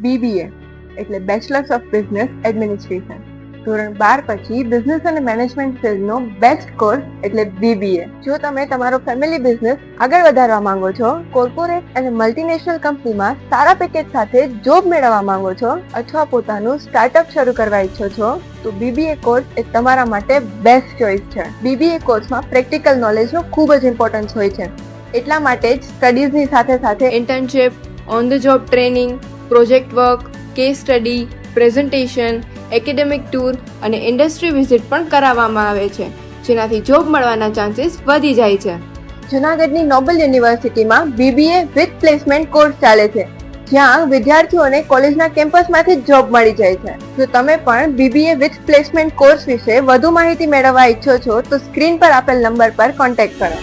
BBA એટલે bachelors of business administration. ધોરણ 12 પછી બિઝનેસ અને મેનેજમેન્ટ ફિલ્ડનો બેસ્ટ કોર્સ એટલે BBA. જો તમે તમારો ફેમિલી બિઝનેસ આગળ વધારવા માંગો છો, કોર્પોરેટ અને મલ્ટીનેશનલ કંપનીમાં સારા પેકેજ સાથે જોબ મેળવવા માંગો છો અથવા પોતાનું સ્ટાર્ટઅપ શરૂ કરવા ઈચ્છો છો તો BBA કોર્સ એ તમારા માટે બેસ્ટ ચોઇસ છે. BBA કોર્સમાં પ્રેક્ટિકલ નોલેજનો ખૂબ જ ઇમ્પોર્ટન્સ હોય છે. એટલા માટે જ સ્ટડીઝની સાથે સાથે internship, on the job training, project work, case study, presentation, academic tour અને ઇન્ડસ્ટ્રી વિઝિટ પણ કરાવવામાં આવે છે, જેનાથી જોબ મળવાના ચાન્સીસ વધી જાય છે. જૂનાગઢની નોબલ યુનિવર્સિટીમાં BBA વિથ પ્લેસમેન્ટ કોર્સ ચાલે છે, જ્યાં વિદ્યાર્થીઓને કોલેજના કેમ્પસમાંથી જ જોબ મળી જાય છે. જો તમે પણ BBA વિથ પ્લેસમેન્ટ કોર્સ વિશે વધુ માહિતી મેળવવા ઈચ્છો છો તો સ્ક્રીન પર આપેલ નંબર પર કોન્ટેક્ટ કરો.